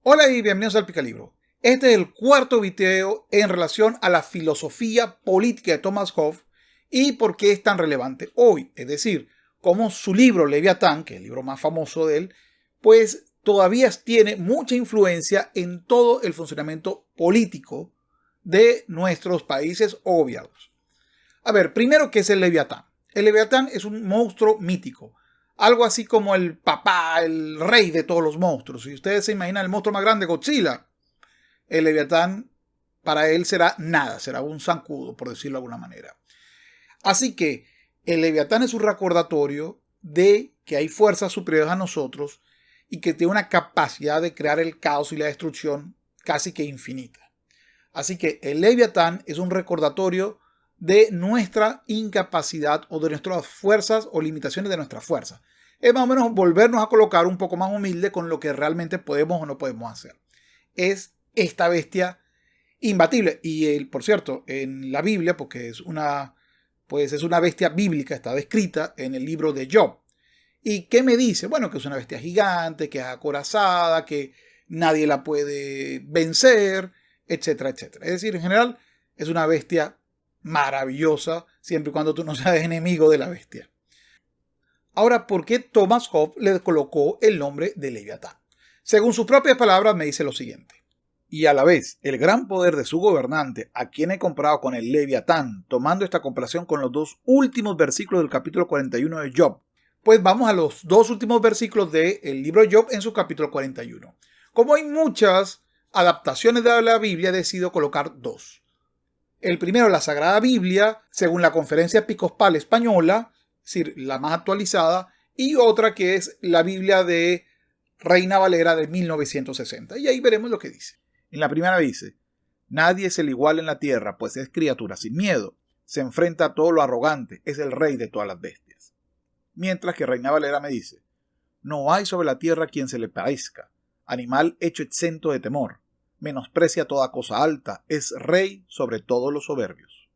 Hola y bienvenidos al Picalibro. Este es el cuarto video en relación a la filosofía política de Thomas Hobbes y por qué es tan relevante hoy. Es decir, cómo su libro Leviatán, que es el libro más famoso de él, pues todavía tiene mucha influencia en todo el funcionamiento político de nuestros países o gobiernos. A ver, primero, ¿qué es el Leviatán? El Leviatán es un monstruo mítico. Algo así como el papá, el rey de todos los monstruos. Si ustedes se imaginan el monstruo más grande, Godzilla, el Leviatán para él será nada, será un zancudo, por decirlo de alguna manera. Así que el Leviatán es un recordatorio de que hay fuerzas superiores a nosotros y que tiene una capacidad de crear el caos y la destrucción casi que infinita. Así que el Leviatán es un recordatorio de nuestra incapacidad o de nuestras fuerzas o limitaciones de nuestras fuerzas. Es más o menos volvernos a colocar un poco más humilde con lo que realmente podemos o no podemos hacer. Es esta bestia imbatible. Y por cierto, en la Biblia, porque es una bestia bíblica, está descrita en el libro de Job. ¿Y qué me dice? Bueno, que es una bestia gigante, que es acorazada, que nadie la puede vencer, etcétera, etcétera. Es decir, en general, es una bestia maravillosa, siempre y cuando tú no seas enemigo de la bestia. Ahora, ¿por qué Thomas Hobbes le colocó el nombre de Leviatán? Según sus propias palabras, me dice lo siguiente. Y a la vez, el gran poder de su gobernante, a quien he comparado con el Leviatán, tomando esta comparación con los dos últimos versículos del capítulo 41 de Job. Pues vamos a los dos últimos versículos del libro de Job en su capítulo 41. Como hay muchas adaptaciones de la Biblia, he decidido colocar dos. El primero, la Sagrada Biblia, según la Conferencia Episcopal Española, es decir, la más actualizada, y otra que es la Biblia de Reina Valera de 1960. Y ahí veremos lo que dice. En la primera dice: nadie es el igual en la tierra, pues es criatura sin miedo. Se enfrenta a todo lo arrogante, es el rey de todas las bestias. Mientras que Reina Valera me dice: no hay sobre la tierra quien se le parezca, animal hecho exento de temor. Menosprecia toda cosa alta, es rey sobre todos los soberbios.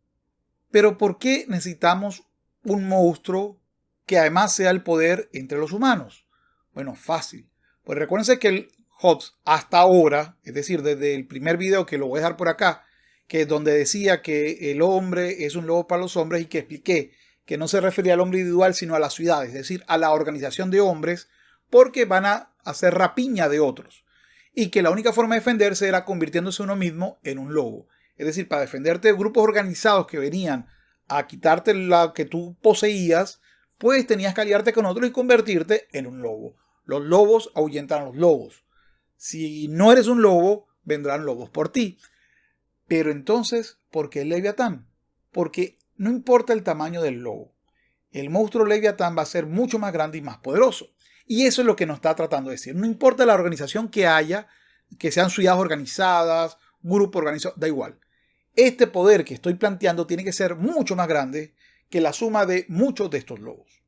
Pero ¿por qué necesitamos un monstruo que además sea el poder entre los humanos? Bueno, fácil. Pues recuérdense que el Hobbes hasta ahora, es decir, desde el primer video que lo voy a dejar por acá, que es donde decía que el hombre es un lobo para los hombres y que expliqué que no se refería al hombre individual sino a la ciudad, es decir, a la organización de hombres, porque van a hacer rapiña de otros. Y que la única forma de defenderse era convirtiéndose uno mismo en un lobo. Es decir, para defenderte de grupos organizados que venían a quitarte la que tú poseías, pues tenías que aliarte con otros y convertirte en un lobo. Los lobos ahuyentan a los lobos. Si no eres un lobo, vendrán lobos por ti. Pero entonces, ¿por qué el Leviatán? Porque no importa el tamaño del lobo. El monstruo Leviatán va a ser mucho más grande y más poderoso. Y eso es lo que nos está tratando de decir. No importa la organización que haya, que sean ciudades organizadas, grupos organizados, da igual. Este poder que estoy planteando tiene que ser mucho más grande que la suma de muchos de estos lobos.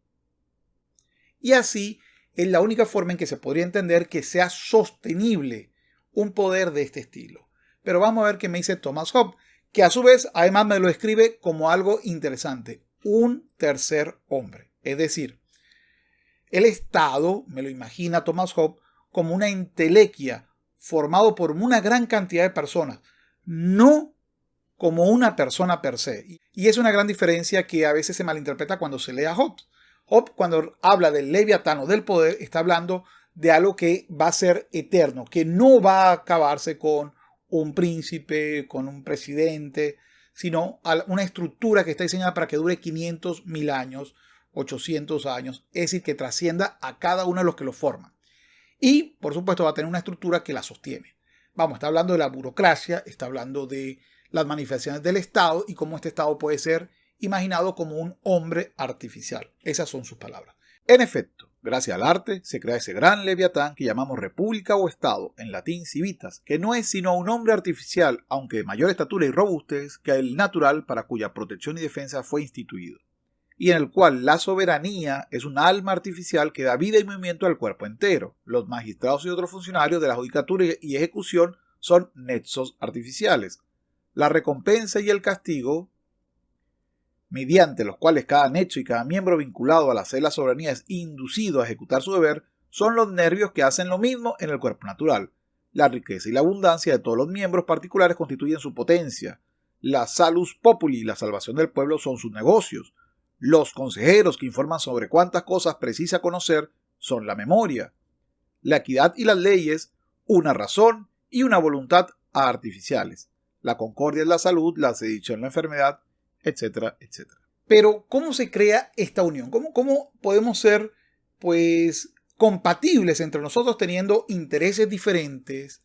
Y así es la única forma en que se podría entender que sea sostenible un poder de este estilo. Pero vamos a ver qué me dice Thomas Hobbes, que a su vez además me lo escribe como algo interesante. Un tercer hombre. Es decir, el Estado, me lo imagina Thomas Hobbes, como una entelequia formado por una gran cantidad de personas, no como una persona per se. Y es una gran diferencia que a veces se malinterpreta cuando se lee a Hobbes. Hobbes, cuando habla del Leviatán o del poder, está hablando de algo que va a ser eterno, que no va a acabarse con un príncipe, con un presidente, sino una estructura que está diseñada para que dure 500, 1000 años, 800 años, es decir, que trascienda a cada uno de los que lo forman. Y, por supuesto, va a tener una estructura que la sostiene. Vamos, está hablando de la burocracia, está hablando de las manifestaciones del Estado y cómo este Estado puede ser imaginado como un hombre artificial. Esas son sus palabras. En efecto, gracias al arte se crea ese gran Leviatán que llamamos república o Estado, en latín civitas, que no es sino un hombre artificial, aunque de mayor estatura y robustez que el natural para cuya protección y defensa fue instituido, y en el cual la soberanía es un alma artificial que da vida y movimiento al cuerpo entero. Los magistrados y otros funcionarios de la judicatura y ejecución son nexos artificiales. La recompensa y el castigo, mediante los cuales cada nexo y cada miembro vinculado a la célula soberanía es inducido a ejecutar su deber, son los nervios que hacen lo mismo en el cuerpo natural. La riqueza y la abundancia de todos los miembros particulares constituyen su potencia. La salus populi, la salvación del pueblo, son sus negocios. Los consejeros que informan sobre cuántas cosas precisa conocer son la memoria. La equidad y las leyes, una razón y una voluntad artificiales. La concordia es la salud, la sedición la enfermedad, etcétera, etcétera. Pero, ¿cómo se crea esta unión? ¿Cómo podemos ser, pues, compatibles entre nosotros teniendo intereses diferentes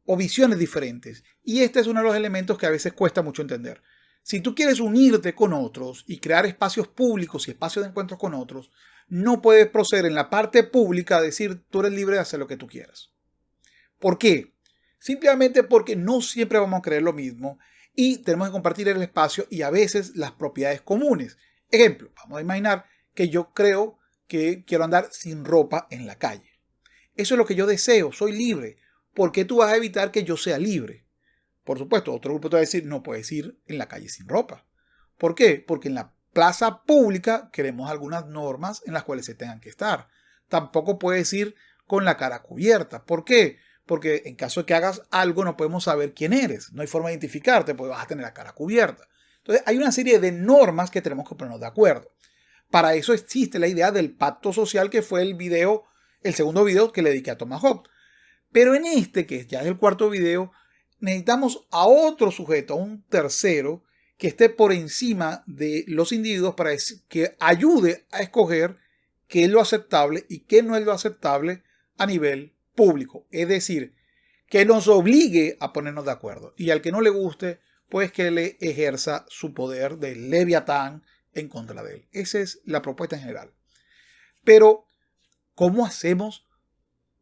o visiones diferentes? Y este es uno de los elementos que a veces cuesta mucho entender. Si tú quieres unirte con otros y crear espacios públicos y espacios de encuentros con otros, no puedes proceder en la parte pública a decir tú eres libre de hacer lo que tú quieras. ¿Por qué? Simplemente porque no siempre vamos a creer lo mismo y tenemos que compartir el espacio y a veces las propiedades comunes. Ejemplo, vamos a imaginar que yo creo que quiero andar sin ropa en la calle. Eso es lo que yo deseo, soy libre. ¿Por qué tú vas a evitar que yo sea libre? Por supuesto, otro grupo te va a decir, no puedes ir en la calle sin ropa. ¿Por qué? Porque en la plaza pública queremos algunas normas en las cuales se tengan que estar. Tampoco puedes ir con la cara cubierta. ¿Por qué? Porque en caso de que hagas algo no podemos saber quién eres. No hay forma de identificarte porque vas a tener la cara cubierta. Entonces hay una serie de normas que tenemos que ponernos de acuerdo. Para eso existe la idea del pacto social, que fue el segundo video que le dediqué a Thomas Hobbes. Pero en este, que ya es el cuarto video, necesitamos a otro sujeto, a un tercero, que esté por encima de los individuos para que ayude a escoger qué es lo aceptable y qué no es lo aceptable a nivel público. Es decir, que nos obligue a ponernos de acuerdo. Y al que no le guste, pues que le ejerza su poder de Leviatán en contra de él. Esa es la propuesta en general. Pero, ¿cómo hacemos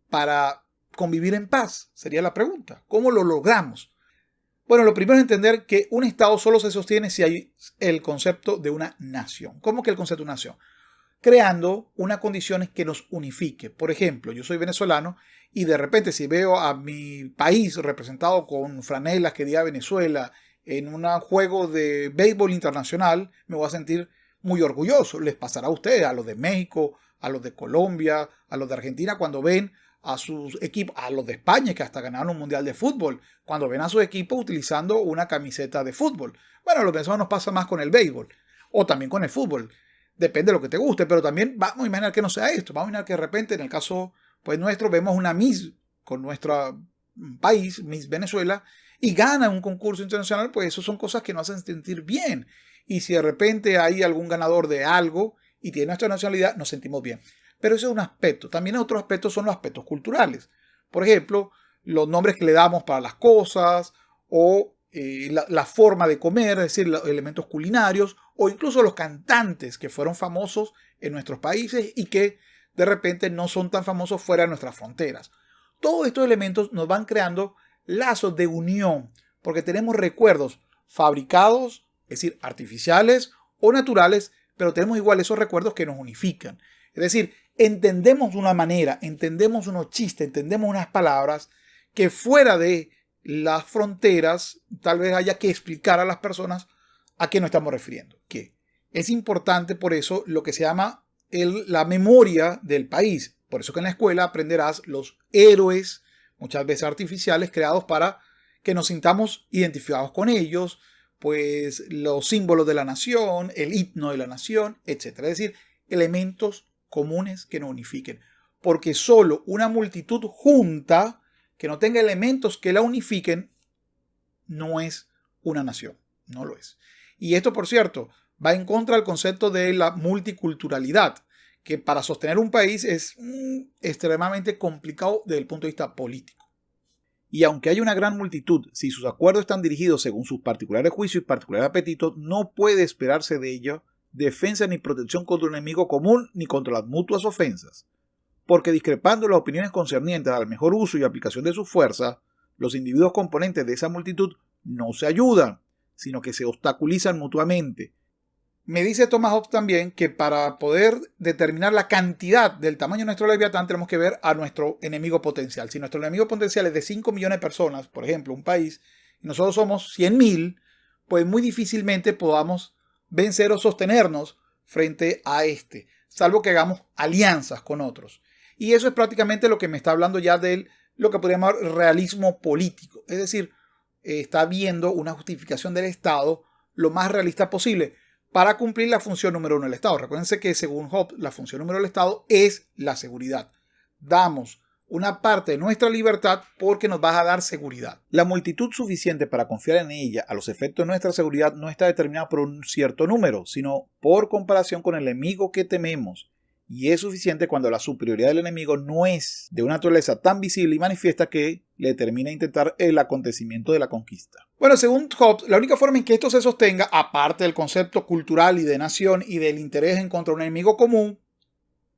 para convivir en paz? Sería la pregunta. ¿Cómo lo logramos? Bueno, lo primero es entender que un Estado solo se sostiene si hay el concepto de una nación. ¿Cómo que el concepto de una nación? Creando unas condiciones que nos unifique. Por ejemplo, yo soy venezolano y de repente si veo a mi país representado con franelas que diga Venezuela en un juego de béisbol internacional, me voy a sentir muy orgulloso. Les pasará a ustedes, a los de México, a los de Colombia, a los de Argentina, cuando ven a sus equipos, a los de España que hasta ganaron un mundial de fútbol, cuando ven a sus equipos utilizando una camiseta de fútbol. Bueno, a los venezolanos nos pasa más con el béisbol o también con el fútbol. Depende de lo que te guste, pero también vamos a imaginar que no sea esto. Vamos a imaginar que de repente, en el caso pues nuestro, vemos una Miss con nuestro país, Miss Venezuela, y gana un concurso internacional, pues eso son cosas que nos hacen sentir bien. Y si de repente hay algún ganador de algo y tiene nuestra nacionalidad, nos sentimos bien. Pero ese es un aspecto. También otro aspecto son los aspectos culturales. Por ejemplo, los nombres que le damos para las cosas o la forma de comer, es decir, los elementos culinarios o incluso los cantantes que fueron famosos en nuestros países y que de repente no son tan famosos fuera de nuestras fronteras. Todos estos elementos nos van creando lazos de unión porque tenemos recuerdos fabricados, es decir, artificiales o naturales, pero tenemos igual esos recuerdos que nos unifican. Es decir, entendemos una manera, entendemos unos chistes, entendemos unas palabras que fuera de las fronteras tal vez haya que explicar a las personas a qué nos estamos refiriendo. Que es importante por eso lo que se llama la memoria del país. Por eso que en la escuela aprenderás los héroes, muchas veces artificiales, creados para que nos sintamos identificados con ellos, pues los símbolos de la nación, el himno de la nación, etc. Es decir, elementos comunes que nos unifiquen. Porque solo una multitud junta que no tenga elementos que la unifiquen no es una nación, no lo es. Y esto, por cierto, va en contra del concepto de la multiculturalidad, que para sostener un país es extremadamente complicado desde el punto de vista político. Y aunque hay una gran multitud, si sus acuerdos están dirigidos según sus particulares juicios y particulares apetitos, no puede esperarse de ello defensa ni protección contra un enemigo común ni contra las mutuas ofensas. Porque discrepando las opiniones concernientes al mejor uso y aplicación de su fuerza, los individuos componentes de esa multitud no se ayudan, sino que se obstaculizan mutuamente. Me dice Thomas Hobbes también que para poder determinar la cantidad del tamaño de nuestro Leviatán tenemos que ver a nuestro enemigo potencial. Si nuestro enemigo potencial es de 5 millones de personas, por ejemplo, un país, y nosotros somos 100.000, pues muy difícilmente podamos vencer o sostenernos frente a salvo que hagamos alianzas con otros. Y eso es prácticamente lo que me está hablando ya de lo que podríamos llamar realismo político. Es decir, está viendo una justificación del Estado lo más realista posible para cumplir la función número uno del Estado. Recuérdense que según Hobbes, la función número uno del Estado es la seguridad. Damos una parte de nuestra libertad porque nos va a dar seguridad. La multitud suficiente para confiar en ella a los efectos de nuestra seguridad no está determinada por un cierto número, sino por comparación con el enemigo que tememos. Y es suficiente cuando la superioridad del enemigo no es de una naturaleza tan visible y manifiesta que le determina intentar el acontecimiento de la conquista. Bueno, según Hobbes, la única forma en que esto se sostenga, aparte del concepto cultural y de nación y del interés en contra de un enemigo común,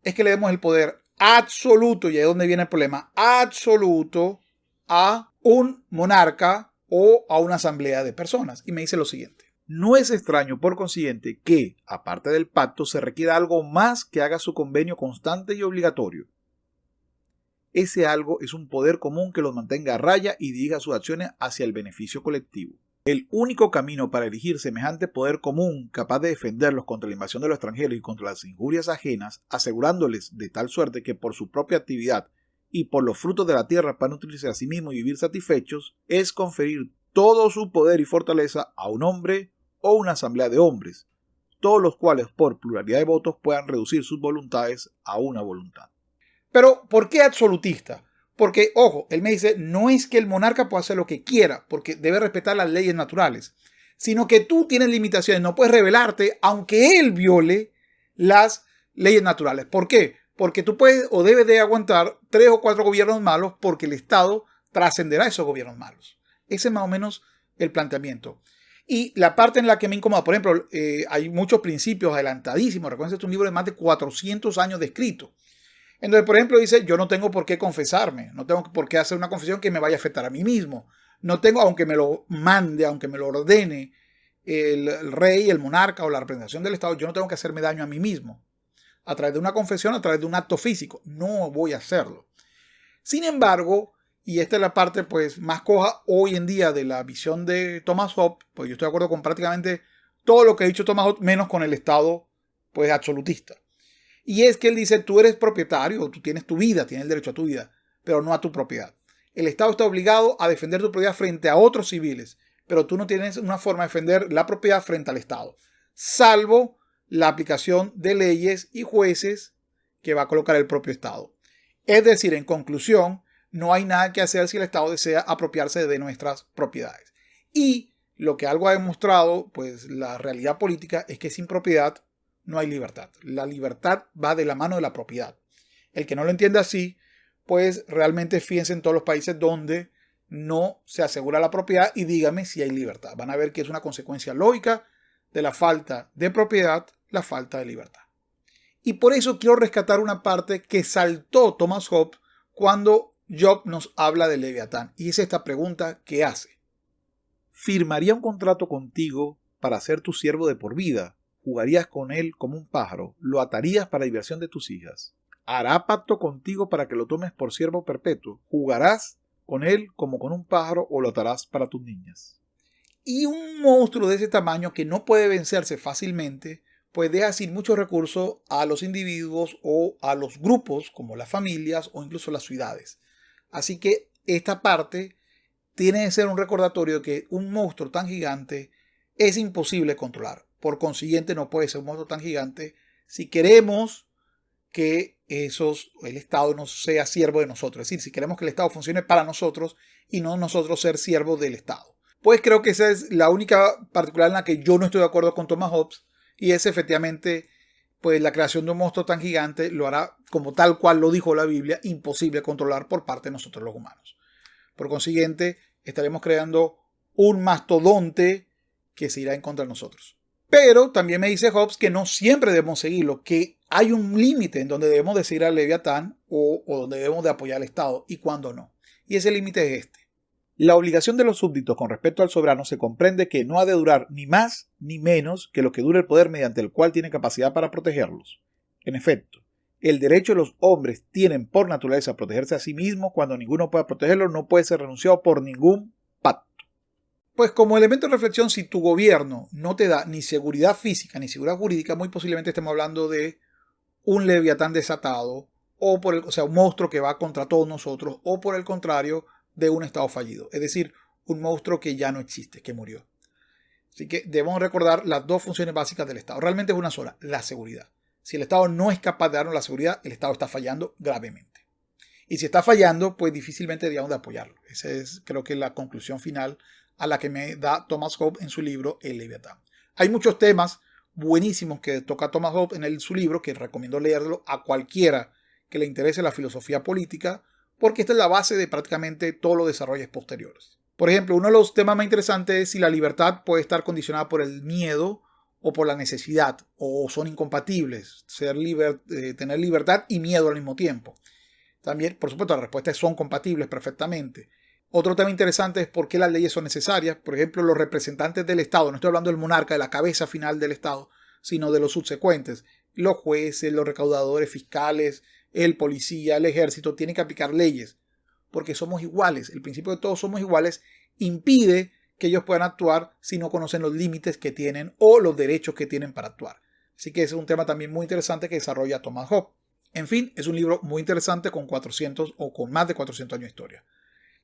es que le demos el poder absoluto, y ahí es donde viene el problema, absoluto a un monarca o a una asamblea de personas. Y me dice lo siguiente. No es extraño, por consiguiente, que, aparte del pacto, se requiera algo más que haga su convenio constante y obligatorio. Ese algo es un poder común que los mantenga a raya y dirija sus acciones hacia el beneficio colectivo. El único camino para elegir semejante poder común capaz de defenderlos contra la invasión de los extranjeros y contra las injurias ajenas, asegurándoles de tal suerte que por su propia actividad y por los frutos de la tierra para nutrirse a sí mismos y vivir satisfechos, es conferir todo su poder y fortaleza a un hombre o una asamblea de hombres, todos los cuales por pluralidad de votos puedan reducir sus voluntades a una voluntad. Pero, ¿por qué absolutista? Porque, ojo, él me dice, no es que el monarca pueda hacer lo que quiera, porque debe respetar las leyes naturales, sino que tú tienes limitaciones, no puedes rebelarte aunque él viole las leyes naturales. ¿Por qué? Porque tú puedes o debes de aguantar 3 o 4 gobiernos malos porque el Estado trascenderá esos gobiernos malos. Ese es más o menos el planteamiento. Y la parte en la que me incomoda, por ejemplo, hay muchos principios adelantadísimos. Recuerden que es un libro de más de 400 años de escrito. Entonces, por ejemplo, dice, yo no tengo por qué confesarme, no tengo por qué hacer una confesión que me vaya a afectar a mí mismo. No tengo, aunque me lo mande, aunque me lo ordene el rey, el monarca o la representación del Estado, yo no tengo que hacerme daño a mí mismo. A través de una confesión, a través de un acto físico. No voy a hacerlo. Sin embargo, y esta es la parte pues más coja hoy en día de la visión de Thomas Hobbes, pues yo estoy de acuerdo con prácticamente todo lo que ha dicho Thomas Hobbes, menos con el Estado pues absolutista. Y es que él dice, tú eres propietario, tú tienes tu vida, tienes el derecho a tu vida, pero no a tu propiedad. El Estado está obligado a defender tu propiedad frente a otros civiles, pero tú no tienes una forma de defender la propiedad frente al Estado, salvo la aplicación de leyes y jueces que va a colocar el propio Estado. Es decir, en conclusión, no hay nada que hacer si el Estado desea apropiarse de nuestras propiedades. Y lo que algo ha demostrado, pues la realidad política es que sin propiedad no hay libertad. La libertad va de la mano de la propiedad. El que no lo entiende así, pues realmente fíjense en todos los países donde no se asegura la propiedad y dígame si hay libertad. Van a ver que es una consecuencia lógica de la falta de propiedad, la falta de libertad. Y por eso quiero rescatar una parte que saltó Thomas Hobbes cuando Job nos habla de Leviatán. Y es esta pregunta que hace. ¿Firmaría un contrato contigo para ser tu siervo de por vida? ¿Jugarías con él como un pájaro? ¿Lo atarías para diversión de tus hijas? ¿Hará pacto contigo para que lo tomes por siervo perpetuo? ¿Jugarás con él como con un pájaro o lo atarás para tus niñas? Y un monstruo de ese tamaño que no puede vencerse fácilmente, pues deja sin mucho recurso a los individuos o a los grupos, como las familias o incluso las ciudades. Así que esta parte tiene que ser un recordatorio de que un monstruo tan gigante es imposible controlar. Por consiguiente, no puede ser un monstruo tan gigante si queremos que el Estado no sea siervo de nosotros. Es decir, si queremos que el Estado funcione para nosotros y no nosotros ser siervos del Estado. Pues creo que esa es la única particular en la que yo no estoy de acuerdo con Thomas Hobbes. Y es efectivamente, pues la creación de un monstruo tan gigante lo hará, como tal cual lo dijo la Biblia, imposible controlar por parte de nosotros los humanos. Por consiguiente, estaremos creando un mastodonte que se irá en contra de nosotros. Pero también me dice Hobbes que no siempre debemos seguirlo, que hay un límite en donde debemos de seguir al Leviatán o donde debemos de apoyar al Estado y cuándo no. Y ese límite es este. La obligación de los súbditos con respecto al soberano se comprende que no ha de durar ni más ni menos que lo que dure el poder mediante el cual tiene capacidad para protegerlos. En efecto, el derecho de los hombres tienen por naturaleza a protegerse a sí mismos cuando ninguno pueda protegerlos no puede ser renunciado por ningún pacto. Pues como elemento de reflexión, si tu gobierno no te da ni seguridad física ni seguridad jurídica, muy posiblemente estemos hablando de un Leviatán desatado o sea, un monstruo que va contra todos nosotros, o por el contrario, de un Estado fallido. Es decir, un monstruo que ya no existe, que murió. Así que debemos recordar las dos funciones básicas del Estado. Realmente es una sola, la seguridad. Si el Estado no es capaz de darnos la seguridad, el Estado está fallando gravemente. Y si está fallando, pues difícilmente deberíamos de apoyarlo. Esa es, creo que, la conclusión final a la que me da Thomas Hobbes en su libro El Leviatán. Hay muchos temas buenísimos que toca Thomas Hobbes en su libro, que recomiendo leerlo a cualquiera que le interese la filosofía política, porque esta es la base de prácticamente todos los desarrollos posteriores. Por ejemplo, uno de los temas más interesantes es si la libertad puede estar condicionada por el miedo o por la necesidad, o son incompatibles, tener libertad y miedo al mismo tiempo. También, por supuesto, las respuestas son compatibles perfectamente. Otro tema interesante es por qué las leyes son necesarias. Por ejemplo, los representantes del Estado, no estoy hablando del monarca, de la cabeza final del Estado, sino de los subsecuentes. Los jueces, los recaudadores fiscales, el policía, el ejército, tienen que aplicar leyes, porque somos iguales. El principio de todos somos iguales impide que ellos puedan actuar si no conocen los límites que tienen o los derechos que tienen para actuar. Así que ese es un tema también muy interesante que desarrolla Thomas Hobbes. En fin, es un libro muy interesante con 400 o con más de 400 años de historia.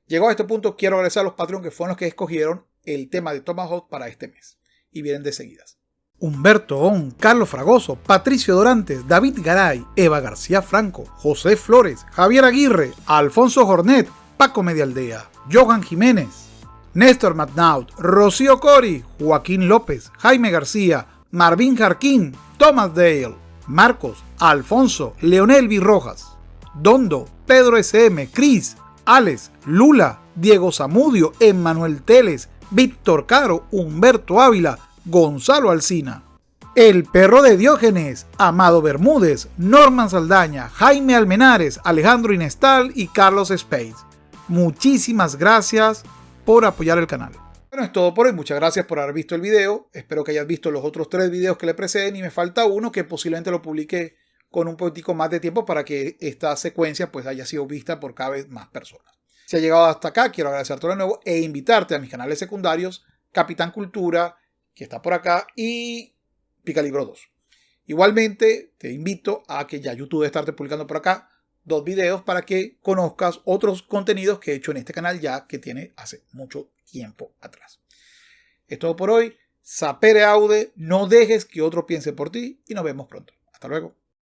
Llegado a este punto, quiero agradecer a los Patreon que fueron los que escogieron el tema de Thomas Hobbes para este mes. Y vienen de seguidas. Humberto On, Carlos Fragoso, Patricio Dorantes, David Garay, Eva García Franco, José Flores, Javier Aguirre, Alfonso Jornet, Paco Medialdea, Johan Jiménez, Néstor Matnaut, Rocío Cori, Joaquín López, Jaime García, Marvin Jarquín, Thomas Dale, Marcos, Alfonso, Leonel Virrojas, Dondo, Pedro SM, Cris, Alex, Lula, Diego Zamudio, Emmanuel Teles, Víctor Caro, Humberto Ávila, Gonzalo Alsina, El Perro de Diógenes, Amado Bermúdez, Norman Saldaña, Jaime Almenares, Alejandro Inestal y Carlos Space. Muchísimas gracias por apoyar el canal. Bueno, es todo por hoy. Muchas gracias por haber visto el video. Espero que hayas visto los otros 3 videos que le preceden y me falta uno que posiblemente lo publique con un poquitico más de tiempo para que esta secuencia pues haya sido vista por cada vez más personas. Si has llegado hasta acá, quiero agradecerte de nuevo e invitarte a mis canales secundarios, Capitán Cultura, que está por acá, y Picalibro 2. Igualmente, te invito a que ya YouTube debe estarte publicando por acá 2 videos para que conozcas otros contenidos que he hecho en este canal ya que tiene hace mucho tiempo atrás. Es todo por hoy. Sapere aude, no dejes que otro piense por ti y nos vemos pronto. Hasta luego.